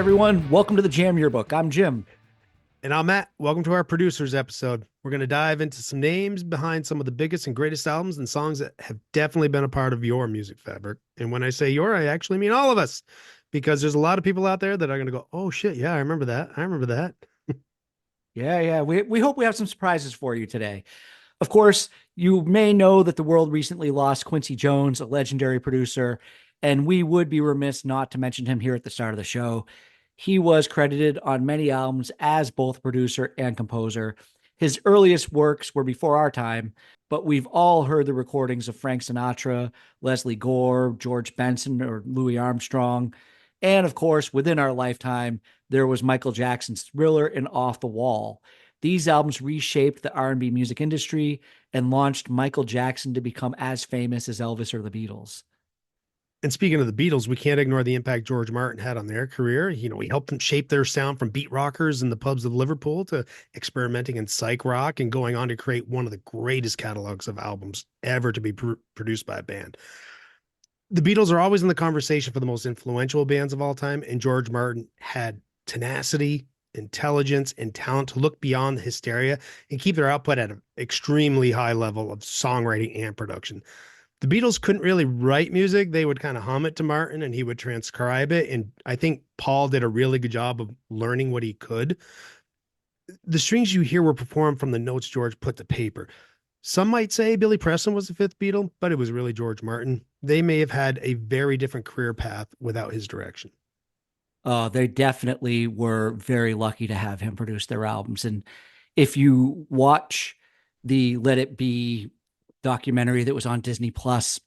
everyone. Welcome to the Jam Yearbook. I'm Jim. And I'm Matt. Welcome to our producers episode. We're going to dive into some names behind some of the biggest and greatest albums and songs that have definitely been a part of your music fabric. And when I say your, I actually mean all of us, because there's a lot of people out there that are going to go, oh shit, yeah, I remember that. I remember that. Yeah. We hope we have some surprises for you today. Of course, you may know that the world recently lost Quincy Jones, a legendary producer, and we would be remiss not to mention him here at the start of the show. He was credited on many albums as both producer and composer. His earliest works were before our time, but we've all heard the recordings of Frank Sinatra, Leslie Gore, George Benson, or Louis Armstrong. And of course, within our lifetime, there was Michael Jackson's Thriller and Off the Wall. These albums reshaped the R&B music industry and launched Michael Jackson to become as famous as Elvis or the Beatles. And speaking of the Beatles, we can't ignore the impact George Martin had on their career. He helped them shape their sound from beat rockers in the pubs of Liverpool to experimenting in psych rock and going on to create one of the greatest catalogs of albums ever to be produced by a band. The Beatles are always in the conversation for the most influential bands of all time, and George Martin had tenacity, intelligence, and talent to look beyond the hysteria and keep their output at an extremely high level of songwriting and production. The Beatles couldn't really write music. They would kind of hum it to Martin and he would transcribe it. And I think Paul did a really good job of learning what he could. The strings you hear were performed from the notes George put to paper. Some might say Billy Preston was the fifth Beatle, but it was really George Martin. They may have had a very different career path without his direction. They definitely were very lucky to have him produce their albums. And if you watch the Let It Be documentary that was on Disney Plus,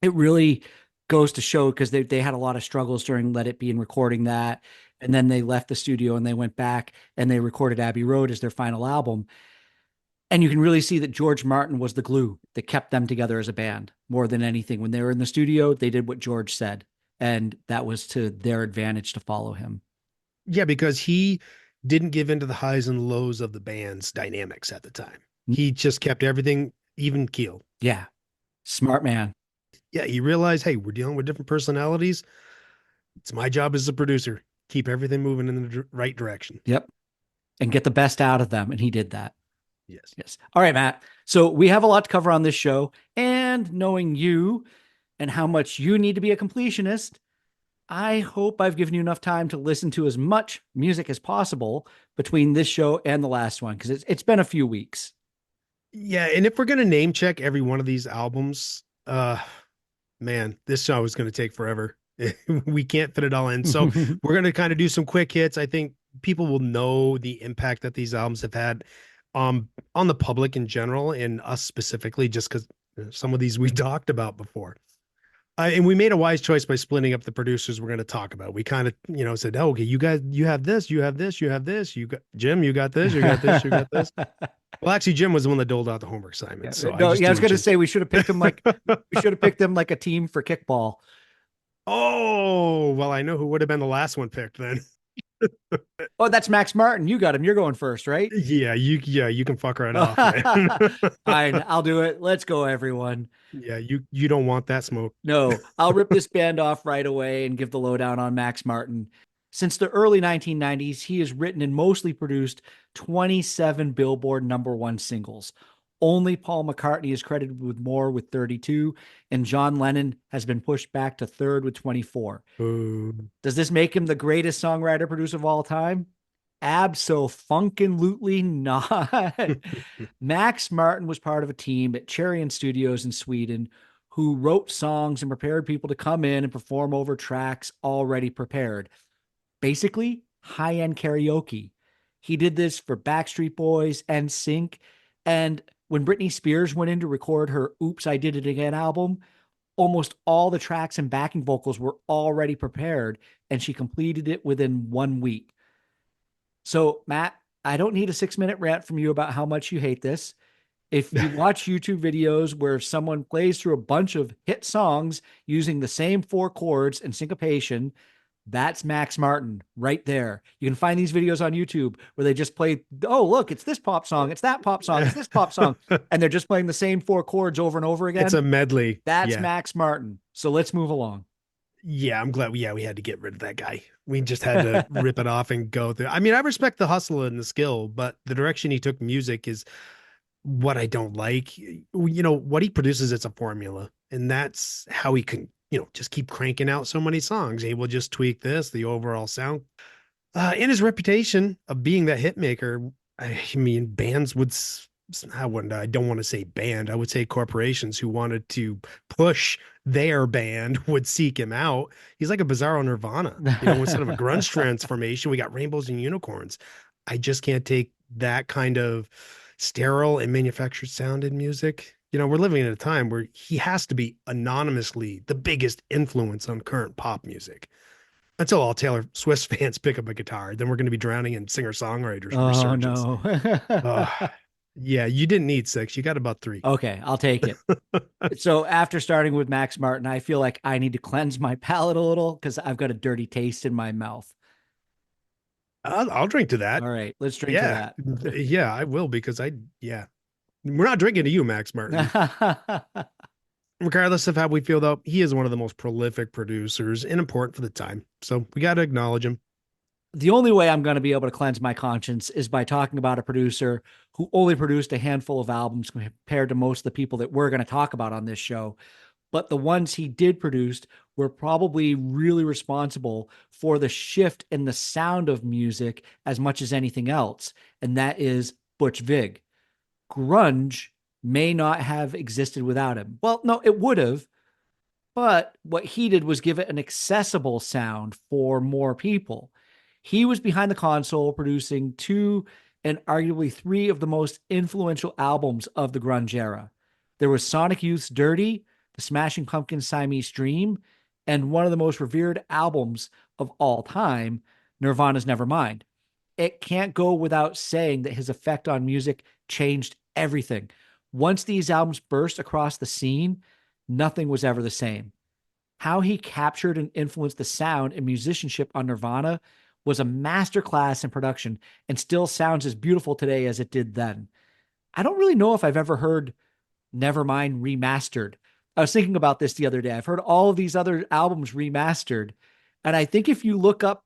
it really goes to show, because they had a lot of struggles during Let It Be and recording that. And then they left the studio and they went back and they recorded Abbey Road as their final album. And you can really see that George Martin was the glue that kept them together as a band more than anything. When they were in the studio, they did what George said, and that was to their advantage to follow him. Yeah, because he didn't give into the highs and lows of the band's dynamics at the time. He just kept everything even keeled. Yeah. Smart man. Yeah, he realized, hey, we're dealing with different personalities. It's my job as a producer. Keep everything moving in the right direction. Yep. And get the best out of them. And he did that. Yes. Yes. All right, Matt. So we have a lot to cover on this show. And knowing you and how much you need to be a completionist, I hope I've given you enough time to listen to as much music as possible between this show and the last one, because it's been a few weeks. Yeah, and if we're gonna name check every one of these albums, man, this show is gonna take forever. We can't fit it all in. So we're gonna kind of do some quick hits. I think people will know the impact that these albums have had on the public in general and us specifically, just because some of these we talked about before. And we made a wise choice by splitting up the producers we're going to talk about. We kind of, said, oh, okay, you guys, you have this, you have this, you have this, you got Jim, you got this, you got this, you got this. Well, actually, Jim was the one that doled out the homework assignment. Yeah, so no, I was going to say we should have picked them like a team for kickball. Oh, well, I know who would have been the last one picked then. Oh, that's Max Martin. You got him. You're going first, right? Yeah, you can fuck right off. Fine, I'll do it. Let's go, everyone. Yeah, you don't want that smoke. No, I'll rip this band off right away and give the lowdown on Max Martin. Since the early 1990s, he has written and mostly produced 27 Billboard #1 singles. Only Paul McCartney is credited with more, with 32, and John Lennon has been pushed back to third with 24. Does this make him the greatest songwriter producer of all time? Abso-funkin-lutely not. Max Martin was part of a team at Charion Studios in Sweden who wrote songs and prepared people to come in and perform over tracks already prepared. Basically, high-end karaoke. He did this for Backstreet Boys, NSYNC, and when Britney Spears went in to record her Oops, I Did It Again album, almost all the tracks and backing vocals were already prepared, and she completed it within 1 week. So, Matt, I don't need a 6-minute rant from you about how much you hate this. If you watch YouTube videos where someone plays through a bunch of hit songs using the same 4 chords and syncopation, that's Max Martin right there. You can find these videos on YouTube where they just play, oh, look, it's this pop song, it's that pop song, it's this pop song. And they're just playing the same 4 chords over and over again. It's a medley. That's Max Martin. So let's move along. Yeah, I'm glad we had to get rid of that guy. We just had to rip it off and go through. I mean, I respect the hustle and the skill, but the direction he took music is what I don't like. What he produces, it's a formula, and that's how he can, just keep cranking out so many songs. He will just tweak this, the overall sound, and his reputation of being that hit maker. I mean, bands would. I don't want to say band. I would say corporations who wanted to push their band would seek him out. He's like a bizarro Nirvana. Instead of a grunge transformation, we got rainbows and unicorns. I just can't take that kind of sterile and manufactured sound in music. We're living in a time where he has to be anonymously the biggest influence on current pop music. Until all Taylor Swift fans pick up a guitar, then we're going to be drowning in singer-songwriters Oh resurgence. no. Uh, yeah, you didn't need six. You got about three. Okay, I'll take it. So after starting with Max Martin, I feel like I need to cleanse my palate a little because I've got a dirty taste in my mouth. I'll drink to that. All right, let's drink to Yeah. that. Yeah, I will because yeah. We're not drinking to you, Max Martin. Regardless of how we feel, though, he is one of the most prolific producers and important for the time. So we got to acknowledge him. The only way I'm going to be able to cleanse my conscience is by talking about a producer who only produced a handful of albums compared to most of the people that we're going to talk about on this show. But the ones he did produce were probably really responsible for the shift in the sound of music as much as anything else. And that is Butch Vig. Grunge may not have existed without him. Well, no, it would have, but what he did was give it an accessible sound for more people. He was behind the console producing two and arguably three of the most influential albums of the grunge era. There was Sonic Youth's Dirty, the Smashing Pumpkins' Siamese Dream, and one of the most revered albums of all time, Nirvana's Nevermind. It can't go without saying that his effect on music changed everything. Once these albums burst across the scene, nothing was ever the same. How he captured and influenced the sound and musicianship on Nirvana was a masterclass in production and still sounds as beautiful today as it did then. I don't really know if I've ever heard Nevermind remastered. I was thinking about this the other day. I've heard all of these other albums remastered. And I think if you look up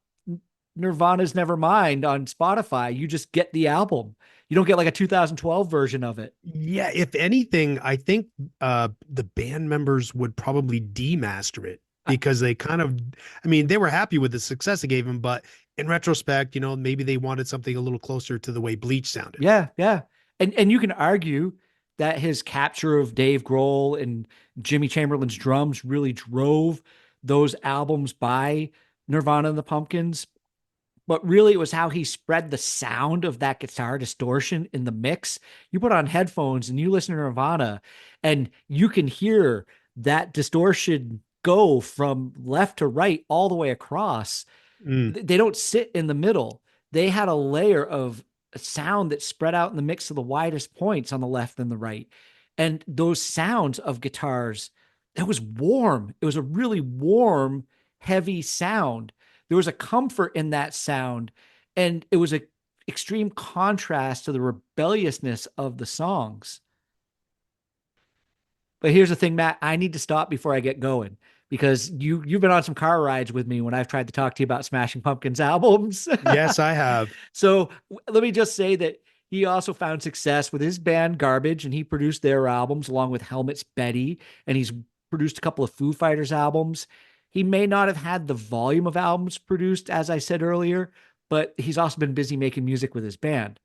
Nirvana's Nevermind on Spotify, you just get the album. You don't get like a 2012 version of it. Yeah, if anything, I think the band members would probably demaster it because they were happy with the success it gave them, but in retrospect, maybe they wanted something a little closer to the way Bleach sounded. Yeah, yeah. And you can argue that his capture of Dave Grohl and Jimmy Chamberlain's drums really drove those albums by Nirvana and the Pumpkins. But really, it was how he spread the sound of that guitar distortion in the mix. You put on headphones and you listen to Nirvana, and you can hear that distortion go from left to right all the way across. Mm. They don't sit in the middle. They had a layer of sound that spread out in the mix of the widest points on the left and the right. And those sounds of guitars, it was warm. It was a really warm, heavy sound. There was a comfort in that sound, and it was an extreme contrast to the rebelliousness of the songs. But here's the thing, Matt, I need to stop before I get going because you've been on some car rides with me when I've tried to talk to you about Smashing Pumpkins albums. Yes, I have. So let me just say that he also found success with his band Garbage, and he produced their albums along with Helmet's Betty, and he's produced a couple of Foo Fighters albums. He may not have had the volume of albums produced, as I said earlier, but he's also been busy making music with his band.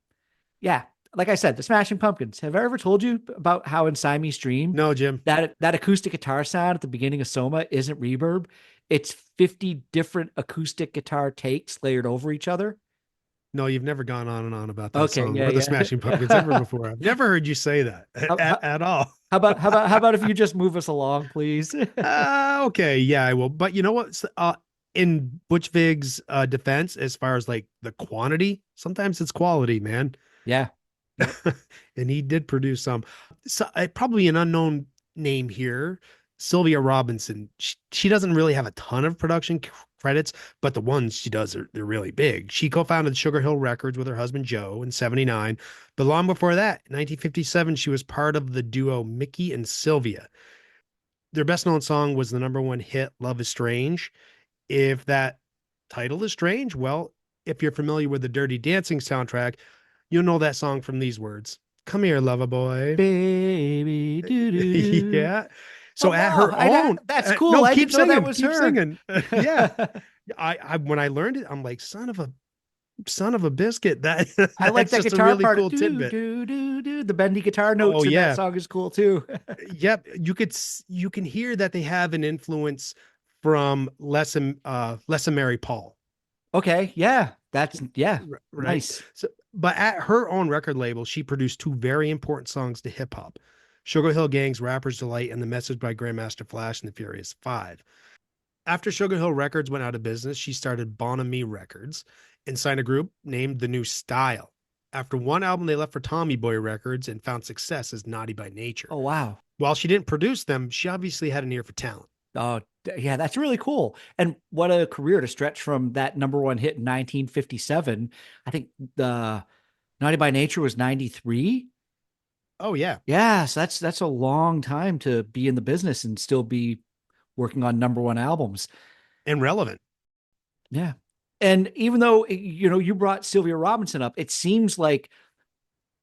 Yeah, like I said, the Smashing Pumpkins. Have I ever told you about how in Siamese Dream No, Jim. that acoustic guitar sound at the beginning of Soma isn't reverb? It's 50 different acoustic guitar takes layered over each other. No, you've never gone on and on about that Okay, song yeah, or the yeah. Smashing Pumpkins ever before. I've never heard you say that how, how, at all. how about if you just move us along, please? Okay, yeah, I will. But you know what? In Butch Vig's defense, as far as like the quantity, sometimes it's quality, man. Yeah. And he did produce some. So, probably an unknown name here, Sylvia Robinson. She doesn't really have a ton of production credits, but the ones she does they're really big. She co-founded Sugar Hill Records with her husband Joe in '79. But long before that, in 1957, she was part of the duo Mickey and Sylvia. Their best known song was the number one hit, Love is Strange. If that title is strange, well, if you're familiar with the Dirty Dancing soundtrack, you'll know that song from these words. Come here, lover boy. Baby, do do do. Yeah. Oh So at wow, her own, that's cool. no, I keep didn't know that singing, was keep her. singing. Yeah. I when I learned it, I'm like, son of a biscuit. That I like that's that just a guitar really part. cool Do tidbit. do do do. The bendy guitar Oh notes in that yeah. song is cool too. Yep. You can hear that they have an influence from Lesson Mary Paul. Okay, yeah, that's yeah, Right. nice. So, but at her own record label, she produced two very important songs to hip hop: Sugar Hill Gang's "Rapper's Delight" and "The Message" by Grandmaster Flash and the Furious Five. After Sugar Hill Records went out of business, she started Bon Ami Records and signed a group named The New Style. After one album, they left for Tommy Boy Records and found success as Naughty by Nature. Oh wow. While she didn't produce them, she obviously had an ear for talent. Oh yeah, that's really cool. And what a career to stretch from that number one hit in 1957. I think the Naughty by Nature was 93. Oh yeah, Yeah, so that's a long time to be in the business and still be working on number one albums. and relevant. Yeah. And even though you brought Sylvia Robinson up, it seems like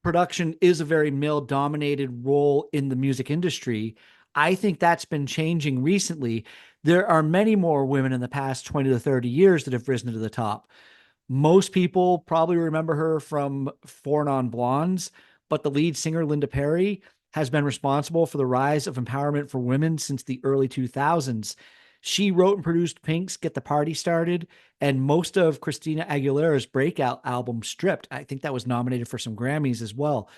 production is a very male dominated role in the music industry. I think that's been changing recently. There are many more women in the past 20 to 30 years that have risen to the top. Most people probably remember her from Four Non Blondes, but the lead singer, Linda Perry, has been responsible for the rise of empowerment for women since the early 2000s. She wrote and produced Pink's Get the Party Started and most of Christina Aguilera's breakout album, Stripped. I think that was nominated for some Grammys as well.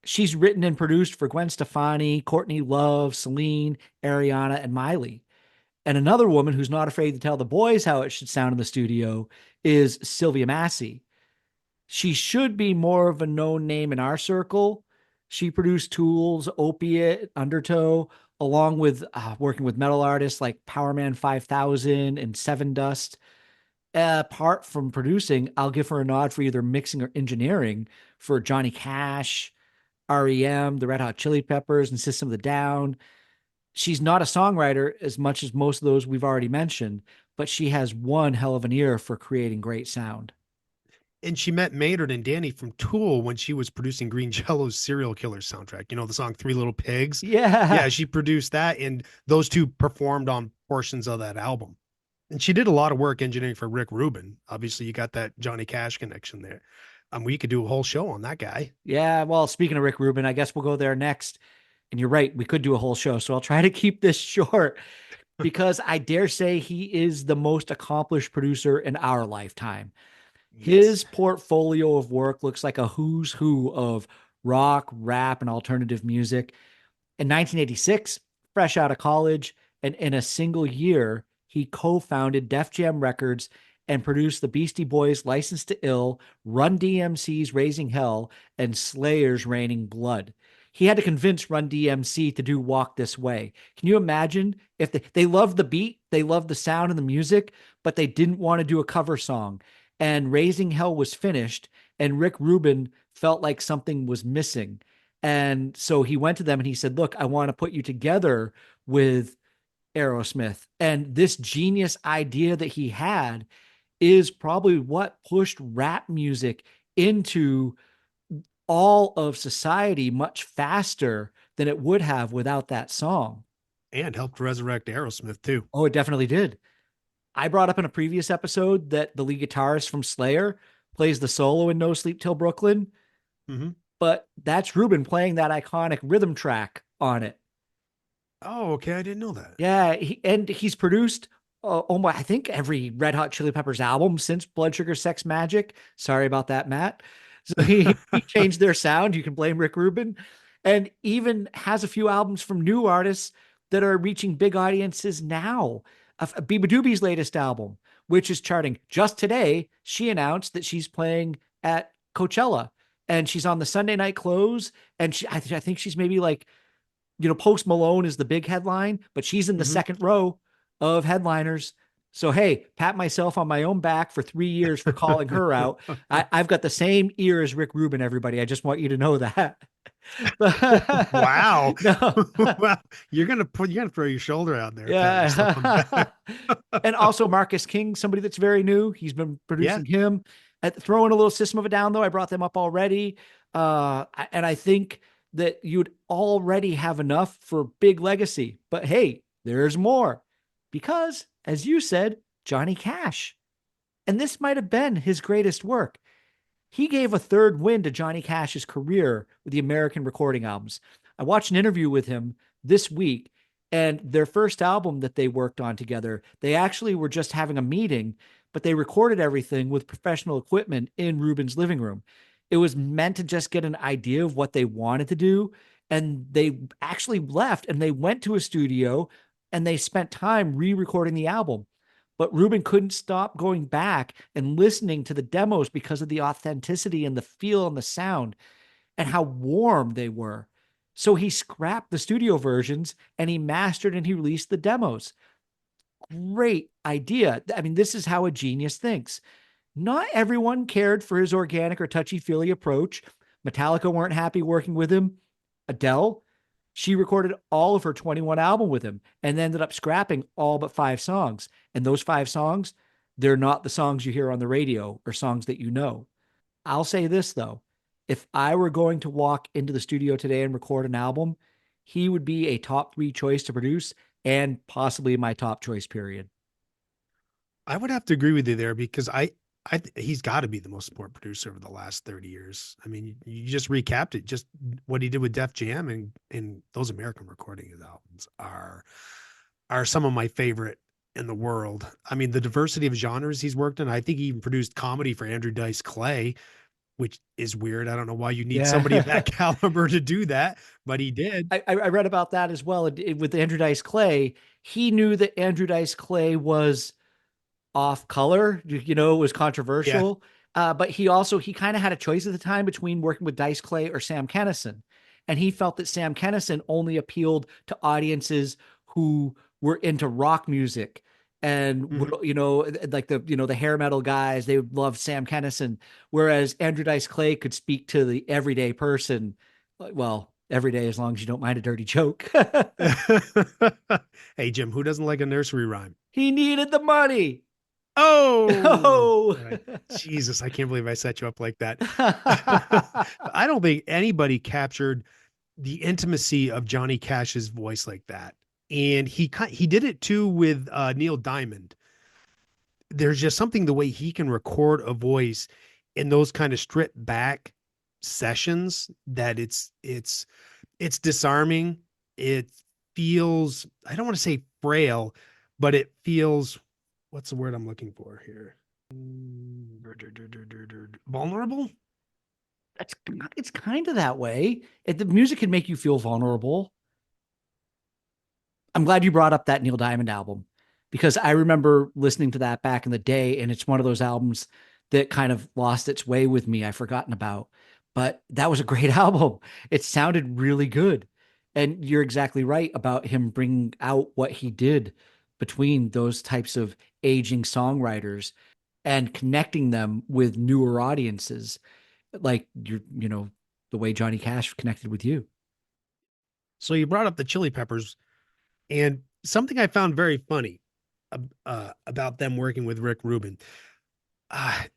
She's written and produced for Gwen Stefani, Courtney Love, Celine, Ariana, and Miley. And another woman who's not afraid to tell the boys how it should sound in the studio is Sylvia Massey. She should be more of a known name in our circle. She produced Tools, Opiate, Undertow, along with working with metal artists like Powerman 5000 and Seven Dust. Apart from producing, I'll give her a nod for either mixing or engineering for Johnny Cash, REM, the Red Hot Chili Peppers, and System of the Down. She's not a songwriter as much as most of those we've already mentioned, but she has one hell of an ear for creating great sound. And she met Maynard and Danny from Tool when she was producing Green Jello's Serial Killer soundtrack. You know, the song Three Little Pigs? Yeah, Yeah. she produced that, and those two performed on portions of that album. And she did a lot of work engineering for Rick Rubin. Obviously, you got that Johnny Cash connection there. We could do a whole show on that guy. Yeah. Well, speaking of Rick Rubin, I guess we'll go there next. And you're right, we could do a whole show. So I'll try to keep this short because I dare say he is the most accomplished producer in our lifetime. Yes. His portfolio of work looks like a who's who of rock, rap, and alternative music. In 1986, fresh out of college, and in a single year, he co founded Def Jam Records and produced the Beastie Boys' License to Ill, Run DMC's Raising Hell, and Slayer's Raining Blood. He had to convince Run DMC to do Walk This Way. Can you imagine if they loved the beat, they loved the sound and the music, but they didn't want to do a cover song? And Raising Hell was finished, and Rick Rubin felt like something was missing. And so he went to them and he said, "Look, I want to put you together with Aerosmith." And this genius idea that he had is probably what pushed rap music into all of society much faster than it would have without that song. And helped resurrect Aerosmith, too. Oh, it definitely did. I brought up in a previous episode that the lead guitarist from Slayer plays the solo in No Sleep Till Brooklyn, Mm-hmm. but that's Ruben playing that iconic rhythm track on it. Oh, okay. I didn't know that. Yeah, and he's produced I think every Red Hot Chili Peppers album since Blood Sugar Sex Magic. Sorry about that, Matt. So he changed their sound. You can blame Rick Rubin, and even has a few albums from new artists that are reaching big audiences now. Biba Doobie's latest album, which is charting just today, she announced that she's playing at Coachella, and she's on the Sunday Night Close, and I think she's maybe like Post Malone is the big headline, but she's in the Mm-hmm. second row of headliners. So, hey, pat myself on my own back for 3 years for calling her out. I've got the same ear as Rick Rubin, everybody. I just want you to know that. Wow. No. Wow. You gotta throw your shoulder out there, pat yourself on the Yeah. back. And also Marcus King, somebody that's very new. He's been Yeah. producing him. At throwing a little System of a Down, though, I brought them up already. And I think that you'd already have enough for big legacy. But hey, there's more. Because, as you said, Johnny Cash. And this might have been his greatest work. He gave a third win to Johnny Cash's career with the American recording albums. I watched an interview with him this week, and their first album that they worked on together, they actually were just having a meeting, but they recorded everything with professional equipment in Rubin's living room. It was meant to just get an idea of what they wanted to do. And they actually left and they went to a studio and they spent time re recording the album. But Rubin couldn't stop going back and listening to the demos because of the authenticity and the feel and the sound and how warm they were. So he scrapped the studio versions and he mastered and he released the demos. Great idea. I mean, this is how a genius thinks. Not everyone cared for his organic or touchy feely approach. Metallica weren't happy working with him. Adele, she recorded all of her 21 album with him and ended up scrapping all but 5 songs. And those 5 songs, they're not the songs you hear on the radio or songs that you know. I'll say this though. If I were going to walk into the studio today and record an album, he would be a top 3 choice to produce and possibly my top choice, period. I would have to agree with you there because he's got to be the most important producer over the last 30 years. I mean, you just recapped it. Just what he did with Def Jam and those American recording albums are some of my favorite in the world. I mean, the diversity of genres he's worked in. I think he even produced comedy for Andrew Dice Clay, which is weird. I don't know why you need somebody of that Yeah. caliber to do that, but he did. I read about that as well. With Andrew Dice Clay, he knew that Andrew Dice Clay was off color, it was Yeah. controversial. But he kind of had a choice at the time between working with Dice Clay or Sam Kennison. And he felt that Sam Kennison only appealed to audiences who were into rock music and Mhm. like the hair metal guys, they would love Sam Kennison, whereas Andrew Dice Clay could speak to the everyday person. Well, every day as long as you don't mind a dirty joke. Hey, Jim, who doesn't like a nursery rhyme? He needed the money. Oh, Oh. Jesus, I can't believe I set you up like that. I don't think anybody captured the intimacy of Johnny Cash's voice like that. And he did it too with Neil Diamond. There's just something the way he can record a voice in those kind of stripped back sessions that it's disarming. It feels, I don't want to say frail, but it feels, what's the word I'm looking for here? Vulnerable? That's it's kind of that way. The music can make you feel vulnerable. I'm glad you brought up that Neil Diamond album because I remember listening to that back in the day, and it's one of those albums that kind of lost its way with me. I've forgotten about, but that was a great album. It sounded really good, and you're exactly right about him bringing out what he did between those types of aging songwriters and connecting them with newer audiences, like the way Johnny Cash connected with you. So you brought up the Chili Peppers, and something I found very funny about them working with Rick Rubin.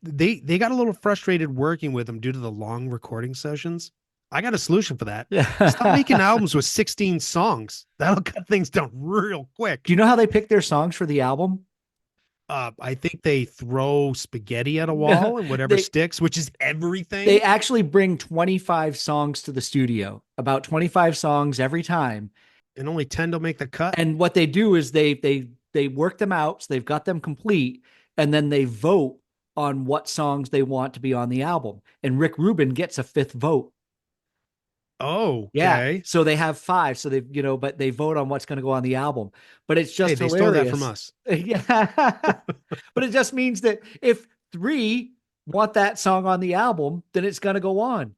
They got a little frustrated working with him due to the long recording sessions. I got a solution for that. Stop making Yeah. albums with 16 songs. That'll cut things down real quick. Do you know how they pick their songs for the album? I think they throw spaghetti at a wall and whatever they sticks, which is they everything, actually bring 25 songs to the studio, about 25 songs every time. and only 10 don't make the cut. And what they do is they work them out, so they've got them complete, and then they vote on what songs they want to be on the album. And Rick Rubin gets a fifth vote. Oh, Yeah. okay. So they have 5. So but they vote on what's going to go on the album. But it's Hey, just they stole that from hilarious. us. Yeah. But it just means that if 3 want that song on the album, then it's going to go on.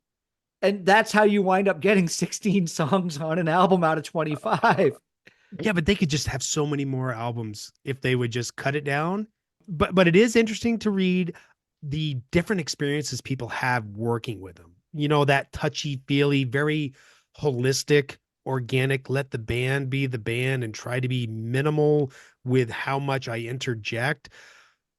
And that's how you wind up getting 16 songs on an album out of 25. Yeah, but they could just have so many more albums if they would just cut it down. But it is interesting to read the different experiences people have working with them. that touchy feely, very holistic, organic, let the band be the band and try to be minimal with how much I interject.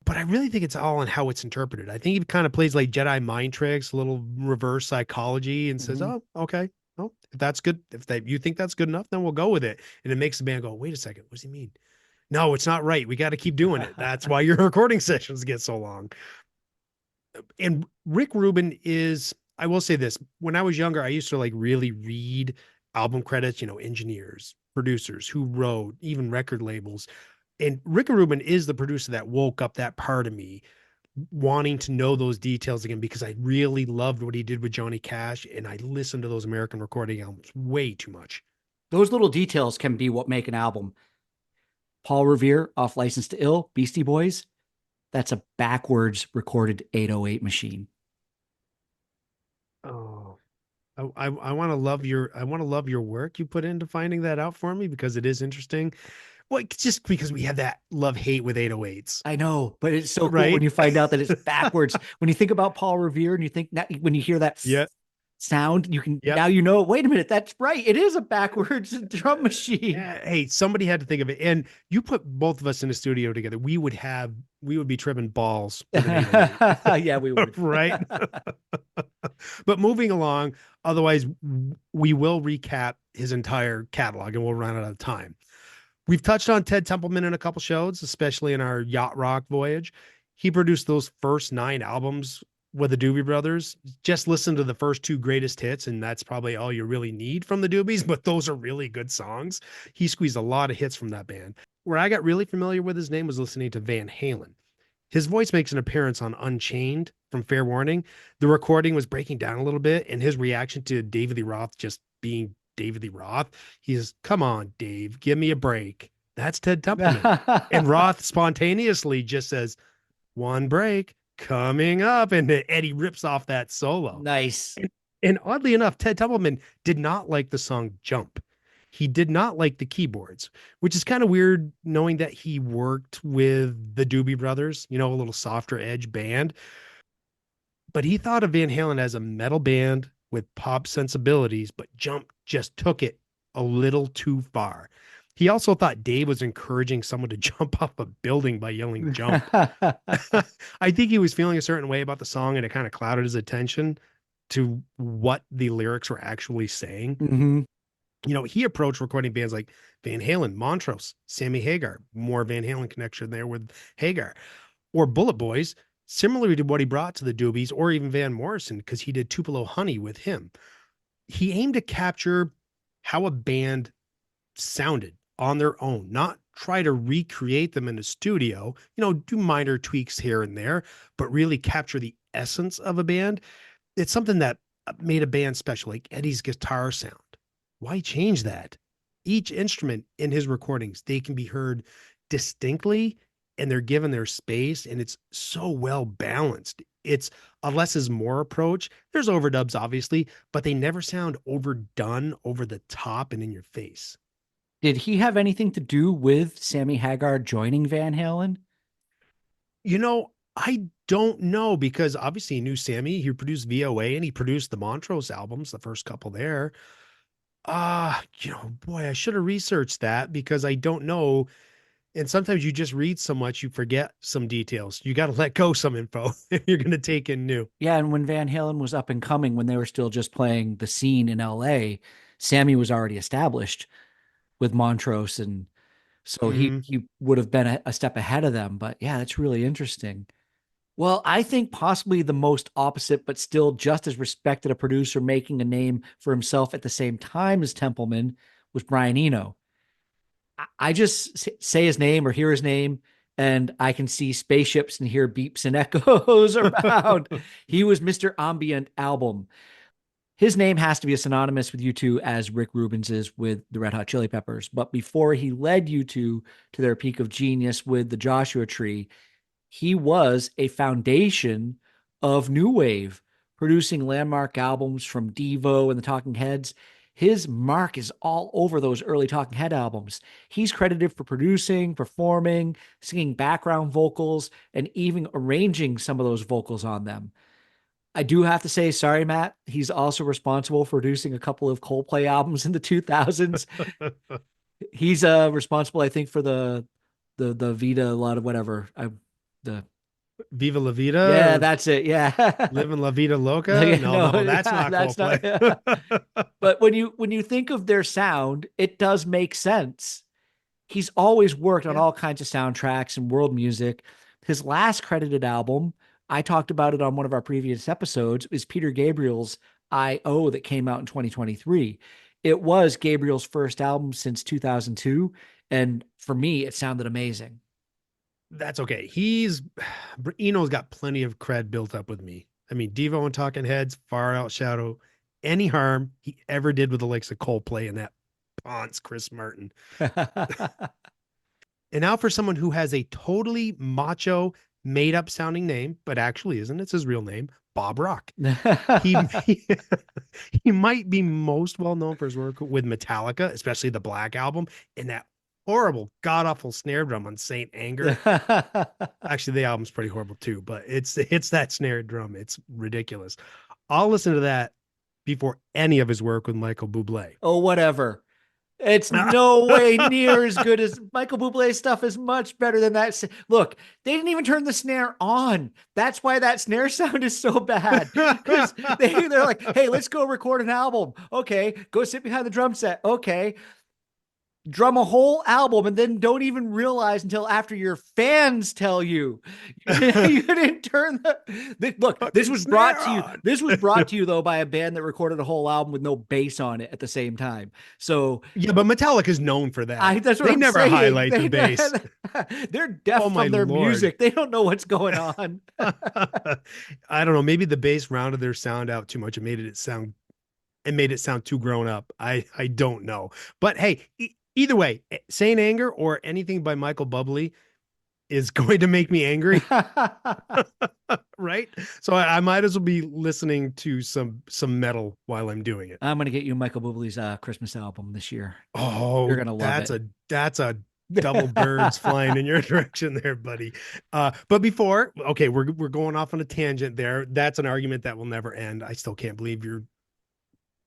But I really think it's all on how it's interpreted. I think he kind of plays like Jedi mind tricks, a little reverse psychology, and says, Mhm. "Oh, okay. Well, if that's good, if that you think that's good enough, then we'll go with it." And it makes the band go, "Wait a second, what does he mean? No, it's not right. We got to keep doing it. That's why your recording sessions get so long." And Rick Rubin is, I will say this, when I was younger, I used to like really read album credits, engineers, producers who wrote, even record labels. And Rick Rubin is the producer that woke up that part of me wanting to know those details again because I really loved what he did with Johnny Cash and I listened to those American recording albums way too much. Those little details can be what make an album. Paul Revere off License to Ill, Beastie Boys, that's a backwards recorded 808 machine. Oh, I want to love your work you put into finding that out for me because it is interesting. Well, it's just because we have that love hate with 808s, I know, but it's so cool when right? you find out that it's backwards. When you think about Paul Revere and you think that when you hear that Yeah. sound, you can Yep. now you know, wait a minute, that's right. It is a backwards drum machine. Hey, somebody had to think of it. And you put both of us in a studio together, we would be tripping balls with an 808. Yeah, we would. Right? But moving along, otherwise we will recap his entire catalog and we'll run out of time. We've touched on Ted Templeman in a couple shows, especially in our yacht rock voyage. He produced those first 9 albums with the Doobie Brothers. Just listen to the first 2 greatest hits, and that's probably all you really need from the Doobies, but those are really good songs. He squeezed a lot of hits from that band. Where I got really familiar with his name was listening to Van Halen. His voice makes an appearance on Unchained from Fair Warning. The recording was breaking down a little bit, and his reaction to David Lee Roth just being David Lee Roth, he's, come on, Dave, give me a break. That's Ted Templeman. And Roth spontaneously just says, one break coming up. And Eddie rips off that solo. Nice. And oddly enough, Ted Templeman did not like the song Jump. He did not like the keyboards, which is kind of weird knowing that he worked with the Doobie Brothers, a little softer edge band. But he thought of Van Halen as a metal band with pop sensibilities, but Jump just took it a little too far. He also thought Dave was encouraging someone to jump off a building by yelling jump. I think he was feeling a certain way about the song and it kind of clouded his attention to what the lyrics were actually saying. Hmm. He approached recording bands like Van Halen, Montrose, Sammy Hagar, more Van Halen connection there with Hagar, or Bullet Boys, similarly to what he brought to the Doobies, or even Van Morrison, because he did Tupelo Honey with him. He aimed to capture how a band sounded on their own, not try to recreate them in a studio, do minor tweaks here and there, but really capture the essence of a band. It's something that made a band special, like Eddie's guitar sound. Why change that? Each instrument in his recordings, they can be heard distinctly and they're given their space and it's so well balanced. It's a less is more approach. There's overdubs, obviously, but they never sound overdone, over the top, and in your face. Did he have anything to do with Sammy Hagar joining Van Halen? I don't know because obviously he knew Sammy. He produced VOA and he produced the Montrose albums, the first couple there. Boy, I should have researched that because I don't know. And sometimes you just read so much, you forget some details. You got to let go some info if you're going to take in new. Yeah, and when Van Halen was up and coming, when they were still just playing the scene in LA, Sammy was already established with Montrose, and so he Mm-hmm. he would have been a step ahead of them. But yeah, that's really interesting. Well, I think possibly the most opposite, but still just as respected a producer making a name for himself at the same time as Templeman was Brian Eno. I just say his name or hear his name, and I can see spaceships and hear beeps and echoes around. He was Mr. Ambient Album. His name has to be as synonymous with U2 as Rick Rubin's is with the Red Hot Chili Peppers. But before he led U2 to their peak of genius with the Joshua Tree, he was a foundation of new wave, producing landmark albums from Devo and the Talking Heads. His mark is all over those early Talking Head albums. He's credited for producing, performing, singing background vocals, and even arranging some of those vocals on them. I do have to say, sorry, Matt. He's also responsible for producing a couple of Coldplay albums in the 2000s. He's responsible, I think, for the Vita, a lot of whatever. The Viva la Vida Yeah, or that's it. Yeah. Living La Vida Loca? Yeah, No, no, no, that's yeah, not that's not. Coldplay. Yeah. But when you think of their sound, it does make sense. He's always worked on Yeah. all kinds of soundtracks and world music. His last credited album, I talked about it on one of our previous episodes, is Peter Gabriel's I.O. that came out in 2023. It was Gabriel's first album since 2002. And for me, it sounded amazing. That's okay. Eno's got plenty of cred built up with me. I mean, Devo and Talking Heads far outshadow any harm he ever did with the likes of Coldplay and that Ponce Chris Martin. And now for someone who has a totally macho, made up sounding name, but actually isn't. It's his real name, Bob Rock. He he might be most well known for his work with Metallica, especially the Black Album, and that horrible, god awful snare drum on Saint Anger. Actually, the album's pretty horrible too, but it's that snare drum. It's ridiculous. I'll listen to that before any of his work with Michael Bublé. Oh, whatever. It's no way near as good as Michael Bublé's stuff is much better than that. Look, they didn't even turn the snare on. That's why that snare sound is so bad. Because they're like, hey, let's go record an album. Okay, go sit behind the drum set. Okay, drum a whole album and then don't even realize until after your fans tell you you didn't turn look, this Fucking was brought snare to you on. this was brought to you though by a band that recorded a whole album with no bass on it at the same time. So Yeah, but Metallica is known for that. I that's what They I'm never saying. highlight the bass. They're Oh deaf my from their lord. music. They don't know what's going on. I don't know. Maybe the bass rounded their sound out too much. It made it sound too grown up. I don't know. But hey, either way, Saint Anger or anything by Michael Bublé is going to make me angry, right? So I might as well be listening to some metal while I'm doing it. I'm gonna get you Michael Bublé's Christmas album this year. You're Oh, gonna love that's a double birds it. flying in your direction there, buddy. But before, okay, we're going off on a tangent there. That's an argument that will never end. I still can't believe you're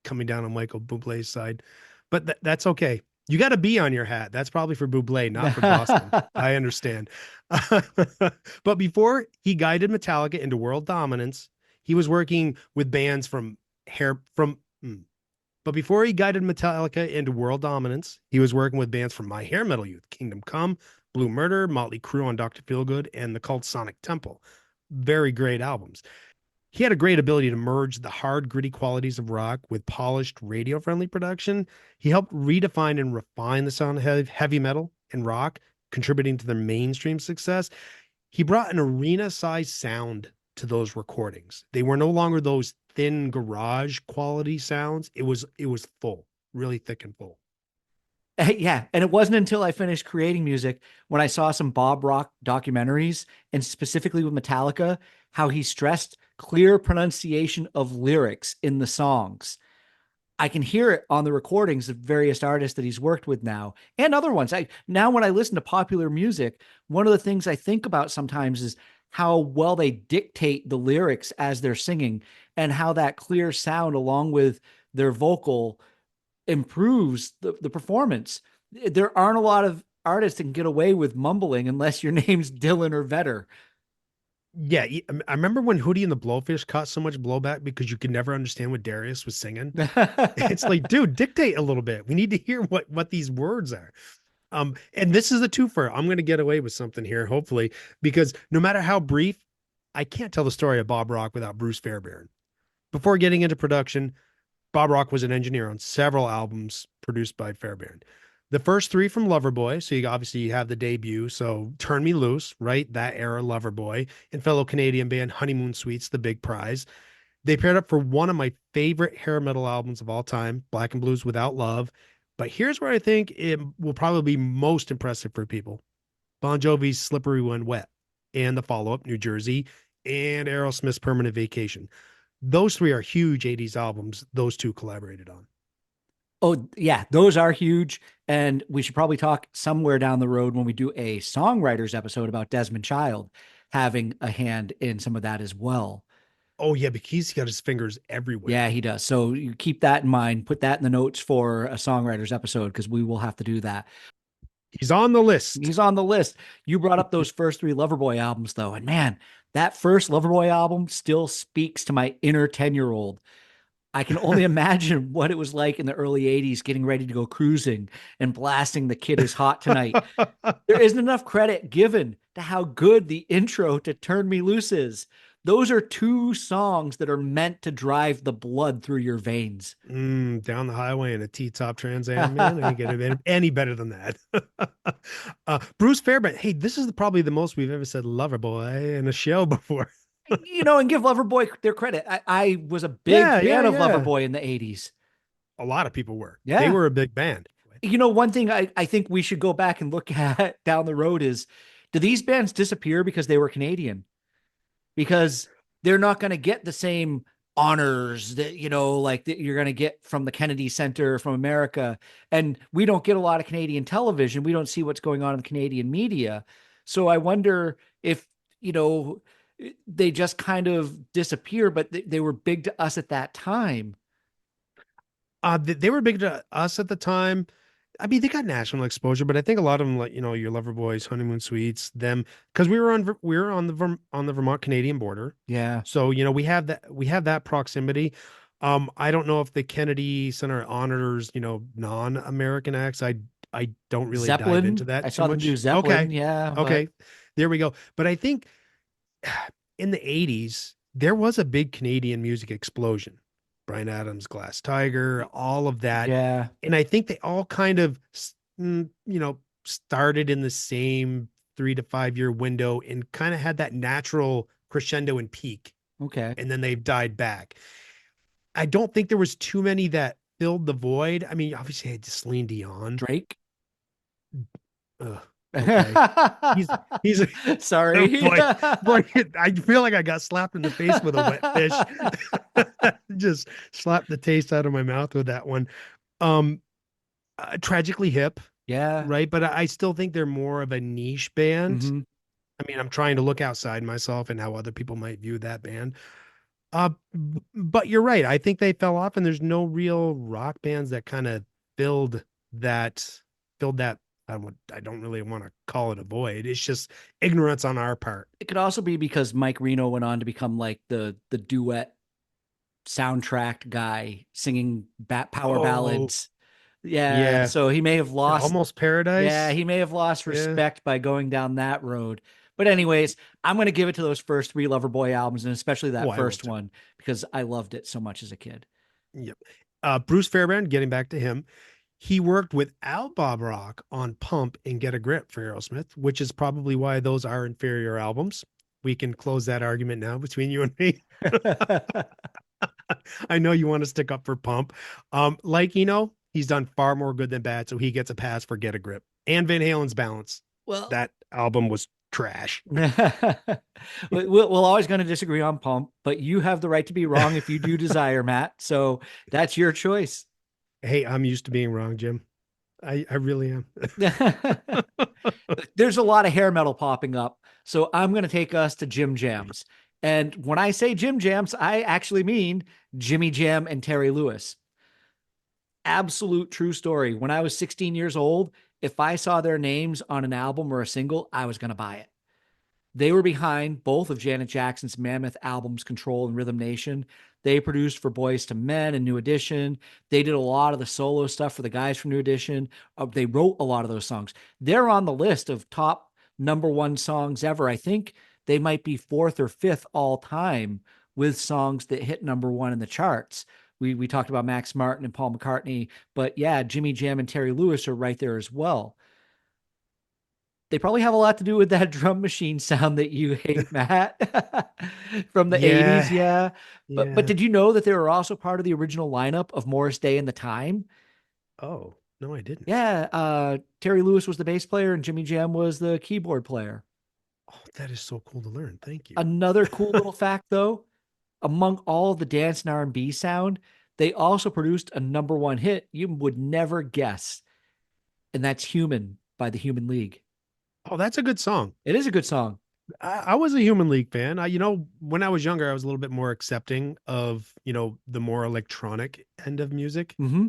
coming down on Michael Bublé's side, but that's okay. You got a B on your hat. That's probably for Bublé, not for Boston. I understand. But before he guided Metallica into world dominance, he was working with bands from hair from. But before he guided Metallica into world dominance, he was working with bands from My Hair Metal Youth, Kingdom Come, Blue Murder, Motley Crue on Dr. Feelgood, and the cult Sonic Temple. Very great albums. He had a great ability to merge the hard, gritty qualities of rock with polished, radio friendly production. He helped redefine and refine the sound of heavy metal and rock, contributing to their mainstream success. He brought an arena sized sound to those recordings. They were no longer those thin garage quality sounds. It was full, really thick and full. Yeah, and it wasn't until I finished creating music when I saw some Bob Rock documentaries, and specifically with Metallica, how he stressed clear pronunciation of lyrics in the songs. I can hear it on the recordings of various artists that he's worked with now and other ones. Now when I listen to popular music, one of the things I think about sometimes is how well they dictate the lyrics as they're singing and how that clear sound along with their vocal improves the performance. There aren't a lot of artists that can get away with mumbling unless your name's Dylan or Vetter. Yeah, I remember when Hootie and the Blowfish caught so much blowback because you could never understand what Darius was singing. It's like, dude, dictate a little bit. We need to hear what these words are. And this is a twofer. I'm going to get away with something here, hopefully, because no matter how brief, I can't tell the story of Bob Rock without Bruce Fairbairn. Before getting into production, Bob Rock was an engineer on several albums produced by Fairbairn. The first three from Loverboy, so you have the debut, so Turn Me Loose, right? That era Loverboy, and fellow Canadian band Honeymoon Suites, The Big Prize. They paired up for one of my favorite hair metal albums of all time, Black and Blues Without Love. But here's where I think it will probably be most impressive for people. Bon Jovi's Slippery When Wet, and the follow-up, New Jersey, and Aerosmith's Permanent Vacation. Those three are huge 80s albums those two collaborated on. Oh, yeah, those are huge. And we should probably talk somewhere down the road when we do a songwriters episode about Desmond Child having a hand in some of that as well. Oh yeah, because he's got his fingers Yeah, everywhere. he does. So you keep that in mind. Put that in the notes for a songwriters episode because we will have to do that. He's on the list. He's on the list. You brought up those first three Loverboy albums, though, and man, that first Loverboy album still speaks to my inner 10-year-old. I can only imagine what it was like in the early 80s getting ready to go cruising and blasting The Kid Is Hot Tonight. There isn't enough credit given to how good the intro to Turn Me Loose is. Those are two songs that are meant to drive the blood through your veins. Down the highway in a T-top Trans Am, man. I ain't get it any better than that. Bruce Fairbairn. Hey, this is probably the most we've ever said "lover boy" in a show before. And give Loverboy their credit. I was a big Yeah, yeah, fan of yeah. Loverboy in the 80s. A lot of people were. They Yeah. were a big band. One thing I think we should go back and look at down the road is, do these bands disappear because they were Canadian? Because they're not going to get the same honors that, like that you're going to get from the Kennedy Center from America. And we don't get a lot of Canadian television. We don't see what's going on in the Canadian media. So I wonder if, you know, they just kind of disappear, but they were big to us at that time. They were big to us at the time. I mean, they got national exposure, but I think a lot of them, like your Lover Boys, Honeymoon Suites, them, because we were on the Vermont Canadian border, Yeah. so we have that proximity. I don't know if the Kennedy Center honors non-American acts. I don't really dive into Zeppelin. I that too saw them do much. Zeppelin. Okay, Yeah. But okay, there we go. But I think in the 80s, there was a big Canadian music explosion. Brian Adams, Glass Tiger, all of that. yeah. And I think they all kind of, started in the same 3 to 5 year window and kind of had that natural crescendo and peak. Okay. And then they've died back. I don't think there was too many that filled the void. I mean, obviously I had Celine Dion. Drake. Ugh, okay. He's oh Sorry. boy, I feel like I got slapped in the face with a wet fish. Just slapped the taste out of my mouth with that one. Um, Tragically Hip, yeah. right? But I still think they're more of a niche band. hmm I mean, I'm trying to look outside myself and how other people might view that band. But you're right. I think they fell off, and there's no real rock bands that kind of filled that. I don't really want to call it a void. It's just ignorance on our part. It could also be because Mike Reno went on to become like the duet soundtrack guy singing power Oh, ballads. Yeah, yeah. so he may have lost. Almost Yeah, Paradise. he may have lost Yeah. respect by going down that road. But anyways, I'm going to give it to those first three Loverboy albums, and especially Oh, that I will first too. one because I loved it so much as a kid. Yep. Bruce Fairbairn, getting back to him, he worked with Al Bob Rock on Pump and Get a Grip for Aerosmith, which is probably why those are inferior albums. We can close that argument now between you and me. I know you want to stick up for Pump. He's done far more good than bad, so he gets a pass for Get a Grip. And Van Halen's Balance. well, That album was trash. we're always going to disagree on Pump, but you have the right to be wrong if you do desire, Matt. So that's your choice. Hey, I'm used to being wrong, Jim. I really am. There's a lot of hair metal popping up. So I'm going to take us to Jim Jams. And when I say Jim Jams, I actually mean Jimmy Jam and Terry Lewis. Absolute true story. When I was 16 years old, if I saw their names on an album or a single, I was going to buy it. They were behind both of Janet Jackson's mammoth albums, Control and Rhythm Nation. They produced for Boys to Men and New Edition. They did a lot of the solo stuff for the guys from New Edition. They wrote a lot of those songs. They're on the list of top number one songs ever. I think they might be fourth or fifth all time with songs that hit number one in the charts. We talked about Max Martin and Paul McCartney, but yeah, Jimmy Jam and Terry Lewis are right there as well. They probably have a lot to do with that drum machine sound that you hate, Matt, from the 80s. Yeah. Yeah. But Yeah. did you know that they were also part of the original lineup of Morris Day and the Time? Oh, no, I didn't. Yeah. Terry Lewis was the bass player and Jimmy Jam was the keyboard player. Oh, that is so cool to learn. Thank you. Another cool little fact, though, among all of the dance and R&B sound, they also produced a number one hit you would never guess, and that's Human by the Human League. Oh, that's a good song. It is a good song. I was a Human League fan. When I was younger, I was a little bit more accepting of, the more electronic end of music Mm-hmm.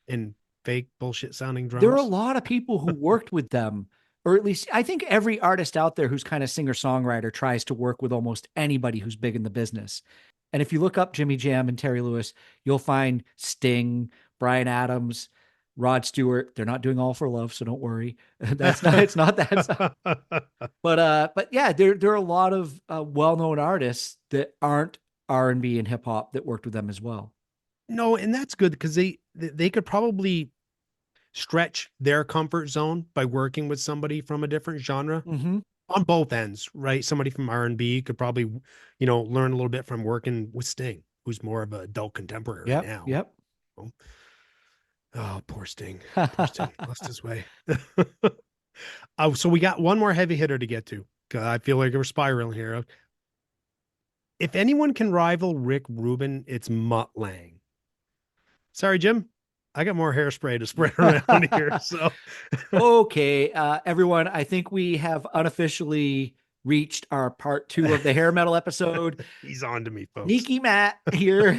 and fake bullshit sounding There are a drums. lot of people who worked with them, or at least I think every artist out there who's kind of singer songwriter tries to work with almost anybody who's big in the business. And if you look up Jimmy Jam and Terry Lewis, you'll find Sting, Brian Adams, Rod Stewart. They're not doing All for Love, so don't worry. That's not. It's not that. But yeah, there are a lot of well known artists that aren't R&B and hip hop that worked with them as well. No, and that's good because they could probably stretch their comfort zone by working with somebody from a different genre Mm-hmm. on both ends, right? Somebody from R&B could probably, learn a little bit from working with Sting, who's more of an adult contemporary Yep. now. Yep. Oh, oh, poor Sting. Poor Sting lost his way. Oh, so we got one more heavy hitter to get to. I feel like we're spiraling here. If anyone can rival Rick Rubin, it's Mutt Lange. Sorry, Jim. I got more hairspray to spread around here. So Okay, everyone, I think we have unofficially reached our part two of the hair metal episode. he's on to me, folks. Sneaky Matt here.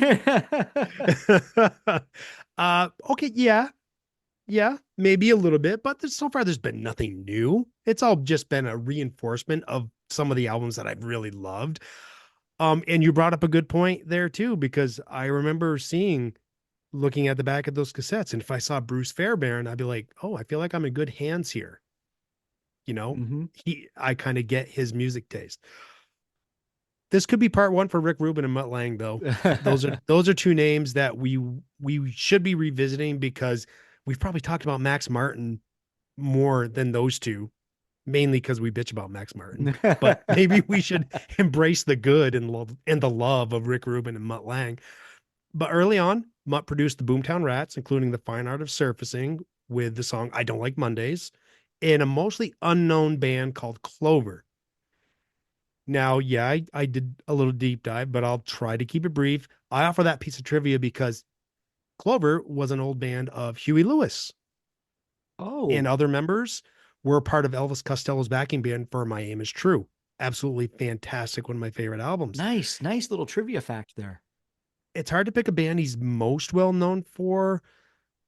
Okay, yeah, maybe a little bit, but so far there's been nothing new. It's all just been a reinforcement of some of the albums that I've really loved. And you brought up a good point there too, because I remember looking at the back of those cassettes, and if I saw Bruce Fairbairn, I'd be like, oh, I feel like I'm in good hands here. You know, Mm-hmm. I kind of get his music taste. This could be part one for Rick Rubin and Mutt Lange, though. Those are two names that we should be revisiting because we've probably talked about Max Martin more than those two, mainly because we bitch about Max Martin. But maybe we should embrace the good and the love of Rick Rubin and Mutt Lange. But early on, Mutt produced the Boomtown Rats, including The Fine Art of Surfacing with the song I Don't Like Mondays, in a mostly unknown band called Clover. Now, yeah, I did a little deep dive, but I'll try to keep it brief. I offer that piece of trivia because Clover was an old band of Huey Lewis, and Oh, other members were part of Elvis Costello's backing band for My Aim Is True. Absolutely fantastic. One of my favorite albums. nice little trivia fact there. It's hard to pick a band he's most well known for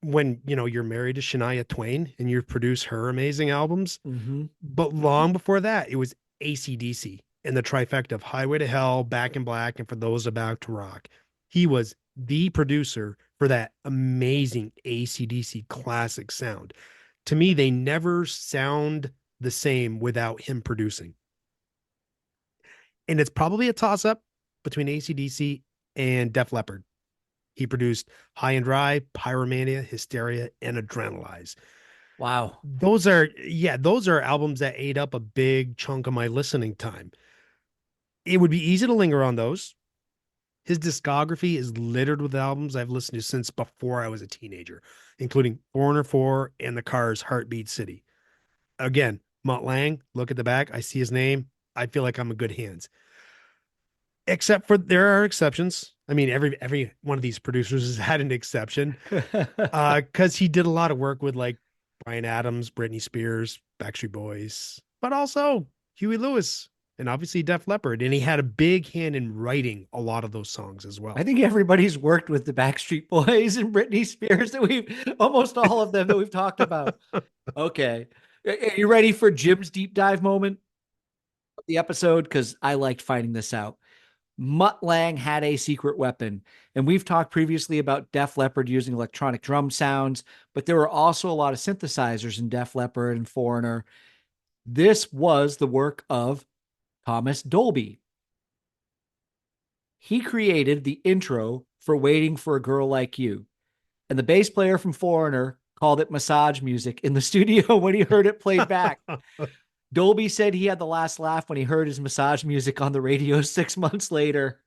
when, you're married to Shania Twain and you produce her amazing albums. Mm-hmm. But long before that, it was AC/DC and the trifecta of Highway to Hell, Back in Black, and For Those About to Rock. He was the producer for that amazing AC/DC classic sound. To me, they never sound the same without him producing. And it's probably a toss up between AC/DC and Def Leppard. He produced High and Dry, Pyromania, Hysteria, and Adrenalize. Wow. Those are albums that ate up a big chunk of my listening time. It would be easy to linger on those. His discography is littered with albums I've listened to since before I was a teenager, including Foreigner 4 and The Cars' Heartbeat City. Again, Mutt Lange, look at the back. I see his name. I feel like I'm in good hands. Except for there are exceptions. I mean, every one of these producers has had an exception. Because he did a lot of work with like Bryan Adams, Britney Spears, Backstreet Boys, but also Huey Lewis and obviously Def Leppard. And he had a big hand in writing a lot of those songs as I well. think everybody's worked with the Backstreet Boys and Britney Spears that almost all of them that we've talked about. Okay. Are you ready for Jim's deep dive moment of the episode? Because I liked finding this out. Mutt Lange had a secret weapon. And we've talked previously about Def Leppard using electronic drum sounds, but there were also a lot of synthesizers in Def Leppard and Foreigner. This was the work of Thomas Dolby. He created the intro for Waiting for a Girl Like You. And the bass player from Foreigner called it massage music in the studio when he heard it played back. Dolby said he had the last laugh when he heard his massage music on the radio 6 months later.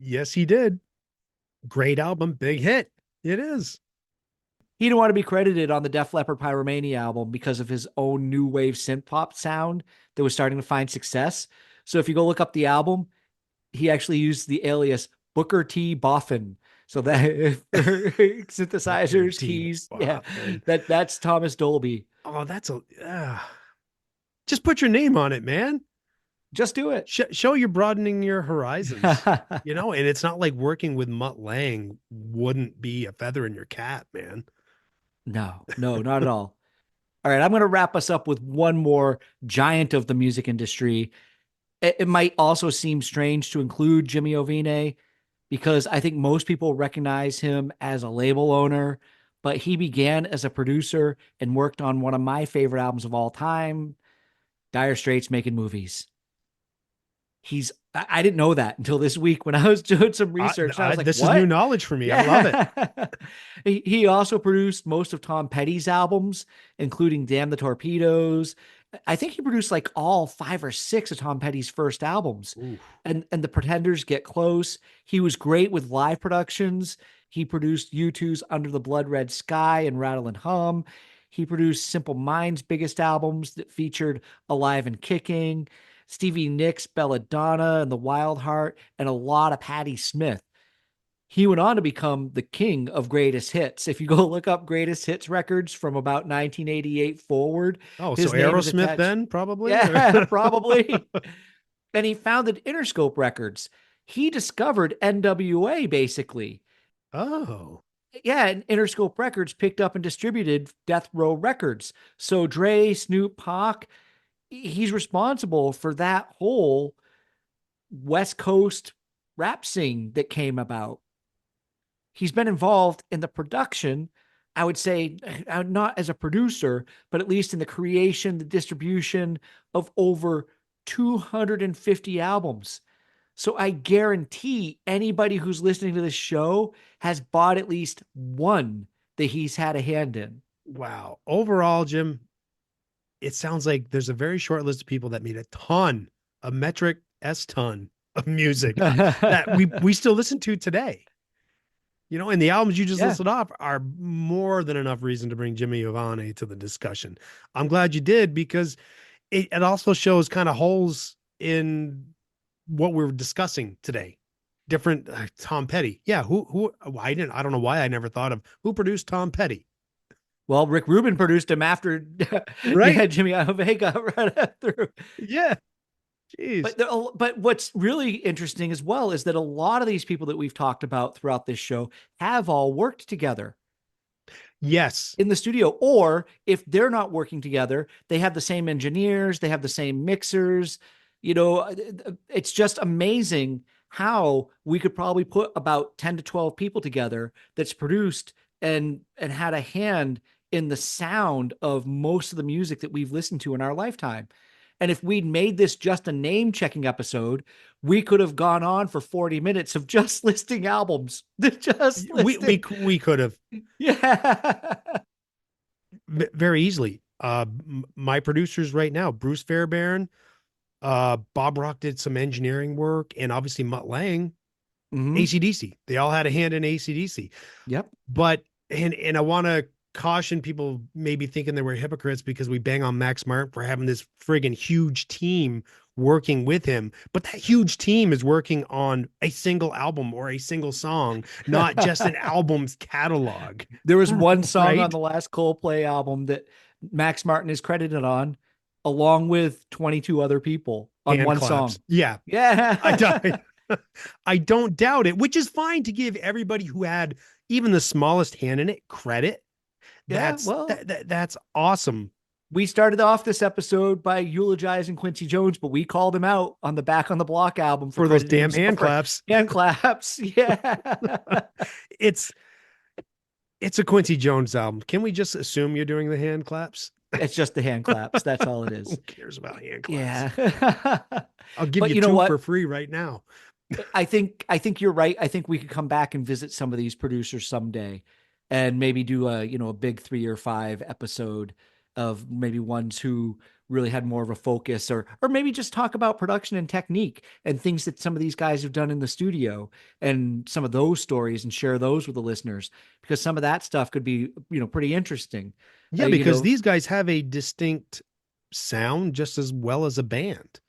Yes, he did. Great album, big hit. It is. He didn't want to be credited on the Def Leppard Pyromania album because of his own new wave synth pop sound that was starting to find success. So if you go look up the album, he actually used the alias Booker T. Boffin. So that Booker synthesizers, T. keys, yeah, Boffin. that's Thomas Dolby. Oh, just put your name on it, man. Just do it. Show you're broadening your horizons, and it's not like working with Mutt Lange wouldn't be a feather in your cap, man. No, no, not at all. All right, I'm going to wrap us up with one more giant of the music industry. It might also seem strange to include Jimmy Iovine because I think most people recognize him as a label owner, but he began as a producer and worked on one of my favorite albums of all time, Dire Straits Making Movies. I didn't know that until this week when I was doing some research. And I was like, This is new what? knowledge for me. I love it. Yeah. He also produced most of Tom Petty's albums, including Damn the Torpedoes. I think he produced like all 5 or 6 of Tom Petty's first albums. Ooh. And The Pretenders Get Close. He was great with live productions. He produced U2's Under the Blood Red Sky and Rattle and Hum. He produced Simple Minds' biggest albums that featured Alive and Kicking, Stevie Nicks' Belladonna and The Wild Heart, and a lot of Patti Smith. He went on to become the king of greatest hits. If you go look up greatest hits records from about 1988 forward, Oh, so his name is Aerosmith attached. then, probably? Yeah, probably. And he founded Interscope Records. He discovered NWA basically. Oh, Yeah, and Interscope Records picked up and distributed Death Row Records. So Dre, Snoop, Pac, he's responsible for that whole West Coast rap scene that came about. He's been involved in the production, I would say, not as a producer, but at least in the creation, the distribution of over 250 albums. So I guarantee anybody who's listening to this show has bought at least one that he's had a hand in. wow. Overall, Jim, it sounds like there's a very short list of people that made a ton, a metric S ton of music that we still listen to today. And the albums you just Yeah. listed off are more than enough reason to bring Jimmy Iovine to the discussion. I'm glad you did because it also shows kind of holes in what we're discussing today. Different Tom Petty. Yeah, who I don't know why I never thought of who produced Tom Petty. Well, Rick Rubin produced him after Right. yeah, Jimmy Iovine got right through. Yeah. Jeez. But what's really interesting as well is that a lot of these people that we've talked about throughout this show have all worked together Yes. in the studio, or if they're not working together, they have the same engineers, they have the same mixers. It's just amazing how we could probably put about 10 to 12 people together that's produced and had a hand in the sound of most of the music that we've listened to in our lifetime. And if we'd made this just a name checking episode, we could have gone on for 40 minutes of just listing albums. Just We could have. Yeah. Very easily. My producers right now, Bruce Fairbairn, Bob Rock did some engineering work, and obviously Mutt Lange, Mm-hmm. AC/DC. They all had a hand in AC/DC. Yep. But and I want to caution people maybe thinking they were hypocrites because we bang on Max Martin for having this friggin' huge team working with him. But that huge team is working on a single album or a single song, not just an album's catalog. There was one song Right? on the last Coldplay album that Max Martin is credited on, along with 22 other people on Hand one claps. song. Yeah. Yeah. I don't doubt it, which is fine to give everybody who had even the smallest hand in it credit. Yeah. Well, That's awesome. we started off this episode by eulogizing Quincy Jones, but we called him out on the Back on the Block album For those crediting damn himself hand for claps. hand claps. Yeah. It's a Quincy Jones album. Can we just assume you're doing the hand claps? It's just the hand claps. That's all it is. Who cares about hand claps? Yeah. I'll give But you you know two what? for free right now. I think you're right. I think we could come back and visit some of these producers someday and maybe do a big 3 or 5 episode of maybe ones who really had more of a focus, or maybe just talk about production and technique and things that some of these guys have done in the studio and some of those stories and share those with the listeners, because some of that stuff could be, pretty interesting. Yeah, because these guys have a distinct sound just as well as a band.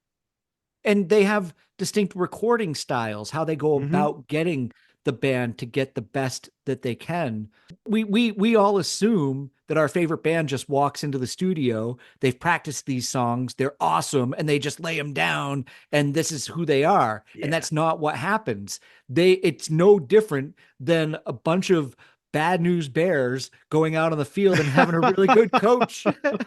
And they have distinct recording styles, how they go about getting the band to get the best that they can. We all assume that our favorite band just walks into the studio. They've practiced these songs. They're awesome. And they just lay them down. And this is who they are. And Yeah. that's not what happens. It's no different than a bunch of bad news bears going out on the field and having a really good coach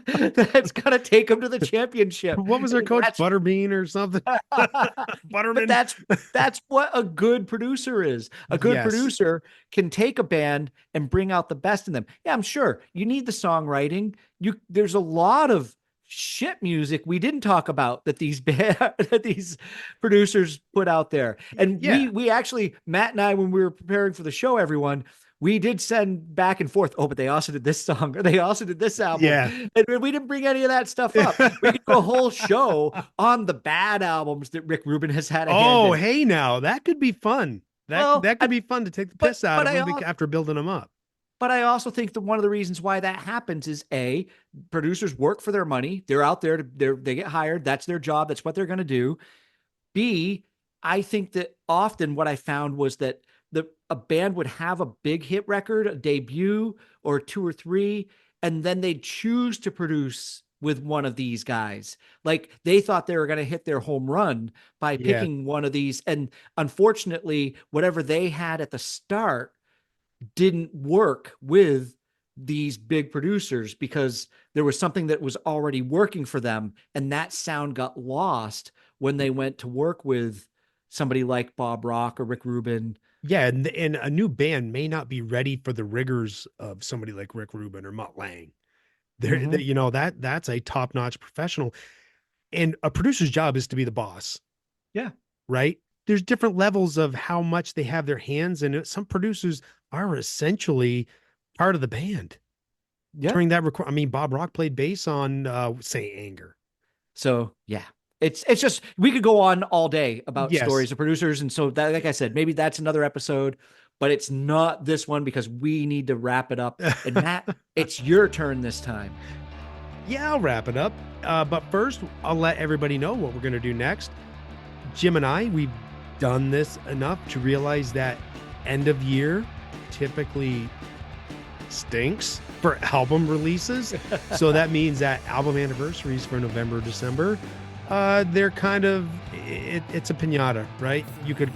that's going to take them to the championship. What was our coach? Butterbean or something? But Butterman. that's what a good producer is. A good Yes. producer can take a band and bring out the best in them. Yeah, I'm sure you need the songwriting. There's a lot of shit music we didn't talk about that that these producers put out there. And Yeah. we actually, Matt and I, when we were preparing for the show, everyone, we did send back and forth. Oh, but they also did this song, or they also did this album. Yeah. And we didn't bring any of that stuff up. We could do a whole show on the bad albums that Rick Rubin has had a hand in. Hey, now that could be fun. That could be fun to take the piss out of them after building them up. But I also think that one of the reasons why that happens is A, producers work for their money. They're out there, they get hired. That's their job. That's what they're going to do. B, I think that often what I found was that a band would have a big hit record, a debut or 2 or 3, and then they'd choose to produce with one of these guys. Like they thought they were going to hit their home run by picking one of these. And unfortunately, whatever they had at the start didn't work with these big producers because there was something that was already working for them. And that sound got lost when they went to work with somebody like Bob Rock or Rick Rubin. Yeah, and a new band may not be ready for the rigors of somebody like Rick Rubin or Mutt Lange. That's a top-notch professional. And a producer's job is to be the boss. Yeah. Right? There's different levels of how much they have their hands in it. Some producers are essentially part of the band. Yeah. During that record, I mean, Bob Rock played bass on say Anger. So yeah. It's just, we could go on all day about stories of producers. And so that, like I said, maybe that's another episode, but it's not this one because we need to wrap it up. And Matt, it's your turn this time. Yeah, I'll wrap it up. But first, I'll let everybody know what we're going to do next. Jim and I, we've done this enough to realize that end of year typically stinks for album releases. So that means that album anniversaries for November, December, they're kind of, it's a piñata, right? You could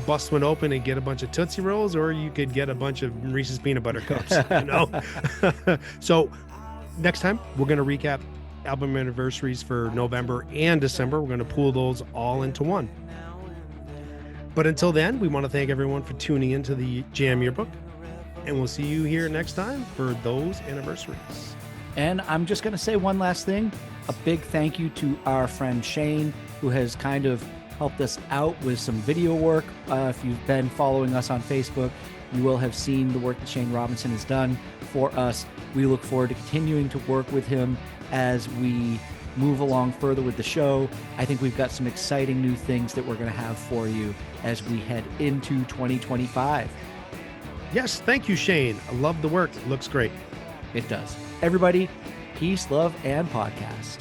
bust one open and get a bunch of Tootsie Rolls, or you could get a bunch of Reese's Peanut Butter Cups, So next time we're going to recap album anniversaries for November and December. We're going to pool those all into one. But until then, we want to thank everyone for tuning into the Jam Yearbook, and we'll see you here next time for those anniversaries. And I'm just going to say one last thing. A big thank you to our friend Shane, who has kind of helped us out with some video work. If you've been following us on Facebook, you will have seen the work that Shane Robinson has done for us. We look forward to continuing to work with him as we move along further with the show. I think we've got some exciting new things that we're going to have for you as we head into 2025. Yes, thank you, Shane. I love the work. It looks great. It does. Everybody, peace, love, and podcast.